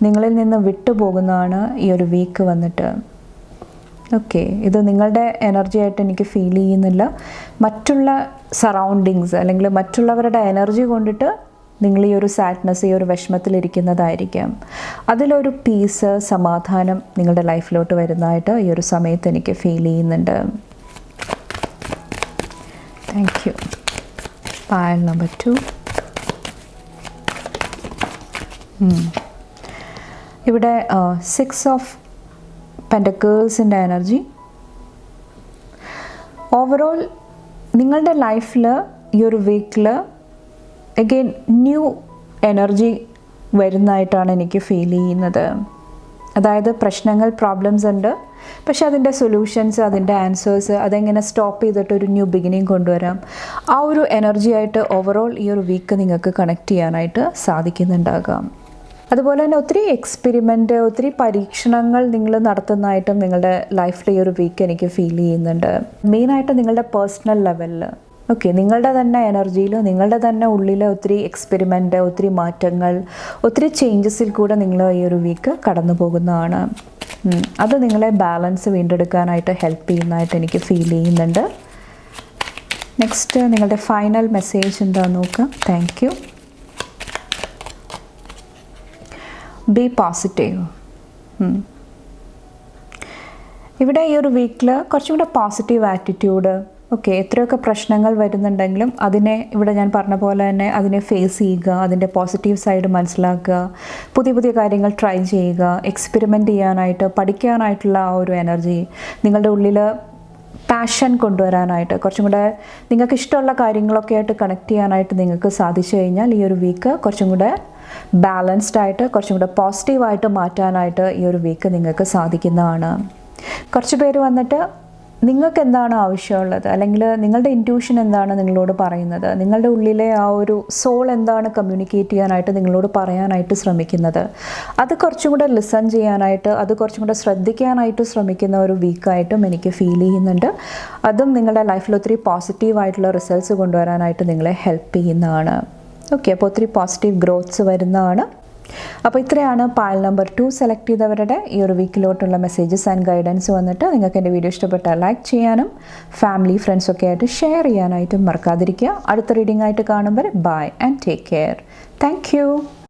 നിങ്ങളിൽ നിന്ന് വിട്ടുപോകുന്നതാണ് ഈ ഒരു വീക്ക് വന്നിട്ട്. ഓക്കെ, ഇത് നിങ്ങളുടെ എനർജി ആയിട്ട് എനിക്ക് ഫീൽ ചെയ്യുന്നില്ല. മറ്റുള്ള സറൗണ്ടിങ്സ് അല്ലെങ്കിൽ മറ്റുള്ളവരുടെ എനർജി കൊണ്ടിട്ട് നിങ്ങൾ ഈ ഒരു സാഡ്നെസ്, ഈ ഒരു വിഷമത്തിലിരിക്കുന്നതായിരിക്കാം. അതിലൊരു പീസ്, സമാധാനം നിങ്ങളുടെ ലൈഫിലോട്ട് വരുന്നതായിട്ട് ഈ ഒരു സമയത്ത് എനിക്ക് ഫീൽ ചെയ്യുന്നുണ്ട്. Thank you. Pile number 2. ഇവിടെ 6 ഓഫ് പെൻറ്റക്കിൾസിൻ്റെ എനർജി. ഓവറോൾ നിങ്ങളുടെ ലൈഫിൽ ഈ ഒരു വീക്കിൽ അഗെയിൻ ന്യൂ എനർജി വരുന്നതായിട്ടാണ് എനിക്ക് ഫീൽ ചെയ്യുന്നത്. അതായത് പ്രശ്നങ്ങൾ, പ്രോബ്ലംസ് ഉണ്ട്, പക്ഷെ അതിൻ്റെ സൊല്യൂഷൻസ്, അതിൻ്റെ ആൻസേഴ്സ്, അതെങ്ങനെ സ്റ്റോപ്പ് ചെയ്തിട്ട് ഒരു ന്യൂ ബിഗിനിങ് കൊണ്ടുവരാം, ആ ഒരു എനർജി ആയിട്ട് ഓവറോൾ ഈ ഒരു വീക്ക് നിങ്ങൾക്ക് കണക്ട് ചെയ്യാനായിട്ട് സാധിക്കുന്നുണ്ടാകാം. അതുപോലെ തന്നെ ഒത്തിരി എക്സ്പെരിമെൻറ്റ്, ഒത്തിരി പരീക്ഷണങ്ങൾ നിങ്ങൾ നടത്തുന്നതായിട്ടും നിങ്ങളുടെ ലൈഫിൽ ഈ ഒരു വീക്ക് എനിക്ക് ഫീൽ ചെയ്യുന്നുണ്ട്. മെയിനായിട്ട് നിങ്ങളുടെ പേഴ്സണൽ ലെവലിൽ, ഓക്കെ, നിങ്ങളുടെ തന്നെ എനർജിയിൽ, നിങ്ങളുടെ തന്നെ ഉള്ളിൽ ഒത്തിരി എക്സ്പെരിമെൻറ്റ്, ഒത്തിരി മാറ്റങ്ങൾ, ഒത്തിരി ചേഞ്ചസിൽ കൂടെ നിങ്ങൾ ഈ ഒരു വീക്ക് കടന്നു പോകുന്നതാണ്. അത് നിങ്ങളെ ബാലൻസ് വീണ്ടെടുക്കാനായിട്ട് ഹെൽപ്പ് ചെയ്യുന്നതായിട്ട് എനിക്ക് ഫീൽ ചെയ്യുന്നുണ്ട്. നെക്സ്റ്റ് നിങ്ങളുടെ ഫൈനൽ മെസ്സേജ് എന്താണെന്ന് നോക്കാം. Thank U. B positive. ഇവിടെ ഈ ഒരു വീക്കിൽ കുറച്ചും കൂടെ പോസിറ്റീവ് ആറ്റിറ്റ്യൂഡ്, ഓക്കെ, എത്രയൊക്കെ പ്രശ്നങ്ങൾ വരുന്നുണ്ടെങ്കിലും അതിനെ, ഇവിടെ ഞാൻ പറഞ്ഞ പോലെ തന്നെ അതിനെ ഫേസ് ചെയ്യുക, അതിൻ്റെ പോസിറ്റീവ് സൈഡ് മനസ്സിലാക്കുക, പുതിയ പുതിയ കാര്യങ്ങൾ ട്രൈ ചെയ്യുക, എക്സ്പെരിമെൻറ്റ് ചെയ്യാനായിട്ട്, പഠിക്കാനായിട്ടുള്ള ആ ഒരു എനർജി, നിങ്ങളുടെ ഉള്ളിൽ പാഷൻ കൊണ്ടുവരാനായിട്ട്, കുറച്ചും കൂടെ നിങ്ങൾക്ക് ഇഷ്ടമുള്ള കാര്യങ്ങളൊക്കെ ആയിട്ട് കണക്ട് ചെയ്യാനായിട്ട് നിങ്ങൾക്ക് സാധിച്ചു കഴിഞ്ഞാൽ ഈ ഒരു വീക്ക് കുറച്ചും കൂടെ ബാലൻസ്ഡ് ആയിട്ട്, കുറച്ചും കൂടെ പോസിറ്റീവായിട്ട് മാറ്റാനായിട്ട് ഈ ഒരു വീക്ക് നിങ്ങൾക്ക് സാധിക്കുന്നതാണ്. കുറച്ച് പേര് വന്നിട്ട് നിങ്ങൾക്ക് എന്താണ് ആവശ്യമുള്ളത്, അല്ലെങ്കിൽ നിങ്ങളുടെ ഇൻറ്റ്യൂഷൻ എന്താണ് നിങ്ങളോട് പറയുന്നത്, നിങ്ങളുടെ ഉള്ളിലെ ആ ഒരു സോൾ എന്താണ് കമ്മ്യൂണിക്കേറ്റ് ചെയ്യാനായിട്ട് നിങ്ങളോട് പറയാനായിട്ട് ശ്രമിക്കുന്നത്, അത് കുറച്ചും കൂടെ ലിസൺ ചെയ്യാനായിട്ട്, അത് കുറച്ചും കൂടെ ശ്രദ്ധിക്കാനായിട്ട് ശ്രമിക്കുന്ന ഒരു വീക്കായിട്ടും എനിക്ക് ഫീൽ ചെയ്യുന്നുണ്ട്. അതും നിങ്ങളുടെ ലൈഫിൽ ഒത്തിരി പോസിറ്റീവായിട്ടുള്ള റിസൾട്ട്സ് കൊണ്ടുവരാനായിട്ട് നിങ്ങളെ ഹെൽപ്പ് ചെയ്യുന്നതാണ്. ഓക്കെ, അപ്പോൾ ഒത്തിരി പോസിറ്റീവ് ഗ്രോത്ത്സ് വരുന്നതാണ്. അപ്പോൾ ഇത്രയാണ് പൈൽ നമ്പർ 2 സെലക്ട് ചെയ്തവരുടെ ഈ ഒരു വീക്കിലോട്ടുള്ള മെസ്സേജസ് ആൻഡ് ഗൈഡൻസ് വന്നിട്ട്. നിങ്ങൾക്ക് എൻ്റെ വീഡിയോ ഇഷ്ടപ്പെട്ടാൽ ലൈക്ക് ചെയ്യാനും ഫാമിലി, ഫ്രണ്ട്സൊക്കെ ആയിട്ട് ഷെയർ ചെയ്യാനായിട്ടും മറക്കാതിരിക്കുക. അടുത്ത റീഡിംഗ് ആയിട്ട് കാണുമ്പോൾ bye and take care. Thank U.